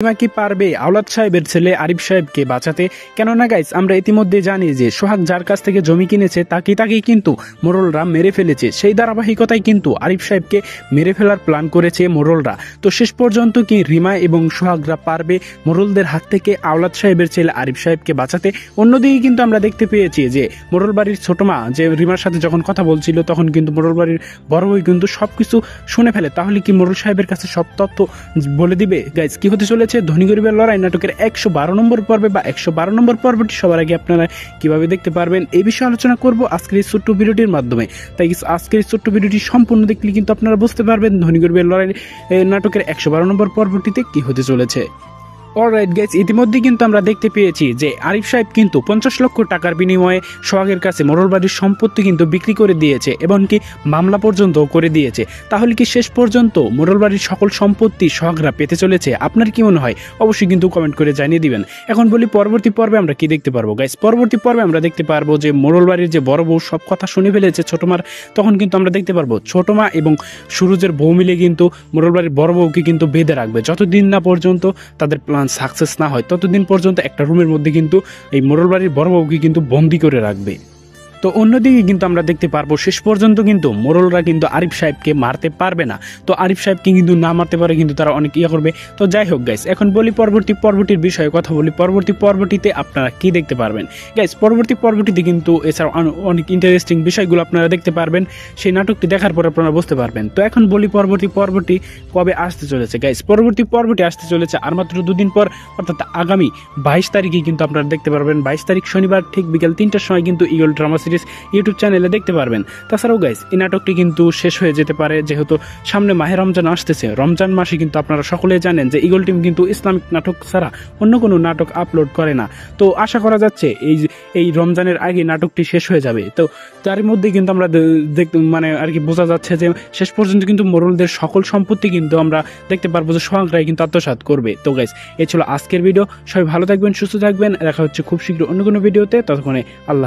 রিমা কি পারবে আওলাদ সাহেবের ছেলে আরিফ সাহেবকে বাঁচাতে? কেননা গাইস আমরা ইতিমধ্যে জানি যে সোহাগ যার কাছ থেকে জমি কিনেছে তাকেই কিন্তু মোড়লরা মেরে ফেলেছে। সেই ধারাবাহিকতায় কিন্তু আরিফ সাহেবকে মেরে ফেলার প্ল্যান করেছে মোড়লরা। তো শেষ পর্যন্ত কি রিমা এবং সোহাগরা পারবে মোড়লদের হাত থেকে আওলাদ সাহেবের ছেলে আরিফ সাহেবকে বাঁচাতে? অন্যদিকে কিন্তু আমরা দেখতে পেয়েছি যে মোড়ল বাড়ির ছোট মা যে রিমার সাথে যখন কথা বলছিল তখন কিন্তু মোড়ল বাড়ির বড় বই কিন্তু সবকিছু শুনে ফেলে। তাহলে কি মোড়ল সাহেবের কাছে সব তথ্য বলে দিবে? গাইস কি হতে চলেছে ধনী গরিবের লড়াই নাটকের 112 নম্বর পর্বে বা 112 নম্বর পর্বটি সবার আগে আপনারা কিভাবে দেখতে পারবেন এই বিষয়ে আলোচনা করব আজকের এই ছোট্ট ভিডিওটির মাধ্যমে। তাই আজকের এই ছোট্ট ভিডিওটি সম্পূর্ণ দেখলে কিন্তু আপনারা বুঝতে পারবেন ধনী গরিবের লড়াই নাটকের 112 নম্বর পর্বটিতে কি হতে চলেছে। অলরাইট গাইস, ইতিমধ্যে কিন্তু আমরা দেখতে পেয়েছি যে আরিফ সাহেব কিন্তু 50 লক্ষ টাকার বিনিময়ে সোহাগের কাছে মোড়ল বাড়ির সম্পত্তি কিন্তু বিক্রি করে দিয়েছে, এমনকি মামলা পর্যন্ত করে দিয়েছে। তাহলে কি শেষ পর্যন্ত মোড়ল বাড়ির সকল সম্পত্তি সোহাগরা পেতে চলেছে? আপনার কি মনে হয় অবশ্যই কিন্তু কমেন্ট করে জানিয়ে দিবেন। এখন বলি পরবর্তী পর্বে আমরা কি দেখতে পারবো গাইস। পরবর্তী পর্বে আমরা দেখতে পারবো যে মোড়ল বাড়ির যে বড় বউ সব কথা শুনে ফেলেছে ছোট মার। তখন কিন্তু আমরা দেখতে পারবো ছোট মা এবং সুরজের বউ মিলে কিন্তু মোড়ল বাড়ির বড় বউকে কিন্তু বেঁধে রাখবে। যতদিন না পর্যন্ত তাদের প্ল্যান সাকসেস না হয় ততদিন পর্যন্ত একটা রুমের মধ্যে কিন্তু এই মোড়ল বাড়ির বড় বাবুকে কিন্তু বন্দি করে রাখবে। তো অন্যদিকে কিন্তু আমরা দেখতে পারবো শেষ পর্যন্ত কিন্তু মোড়লরা কিন্তু আরিফ সাহেবকে মারতে পারবে না। তো আরিফ সাহেবকে কিন্তু না মারতে পারে কিন্তু তারা অনেক করবে। তো যাই হোক গাইস, এখন বলি পরবর্তীর বিষয়ে কথা বলি। পরবর্তী পর্বটিতে আপনারা কি দেখতে পারবেন গাইস? পরবর্তী পর্বটিতে কিন্তু এছাড়াও অনেক ইন্টারেস্টিং বিষয়গুলো আপনারা দেখতে পারবেন। সেই নাটকটি দেখার পর আপনারা বুঝতে পারবেন। তো এখন বলি পরবর্তী পর্বটি কবে আসতে চলেছে গাইস। পরবর্তী পর্বটি আসতে চলেছে আর মাত্র দুদিন পর, অর্থাৎ আগামী 22 তারিখে কিন্তু আপনারা দেখতে পারবেন। 22 তারিখ শনিবার ঠিক বিকেল 3টার সময় কিন্তু ইগল ড্রামা ইউটিউব চ্যানেলে দেখতে পারবেন। তাছাড়াও গাইস এই নাটকটি কিন্তু শেষ হয়ে যেতে পারে, যেহেতু সামনে মাহে রমজান আসতেছে। রমজান মাসে কিন্তু আপনারা সকলেই জানেন যে ইগল টিম কিন্তু ইসলামিক নাটক ছাড়া অন্য কোনো নাটক আপলোড করে না। তো আশা করা যাচ্ছে এই রমজানের আগে নাটকটি শেষ হয়ে যাবে। তো তার মধ্যে কিন্তু আমরা মানে আর কি বোঝা যাচ্ছে যে শেষ পর্যন্ত কিন্তু মোড়লদের সকল সম্পত্তি কিন্তু আমরা দেখতে পারবো যে সোহাগরাই কিন্তু আত্মসাৎ করবে। তো গাইস এই ছিল আজকের ভিডিও। সবাই ভালো থাকবেন, সুস্থ থাকবেন। দেখা হচ্ছে খুব শীঘ্র অন্য কোনো ভিডিওতে। ততক্ষণে আল্লাহ।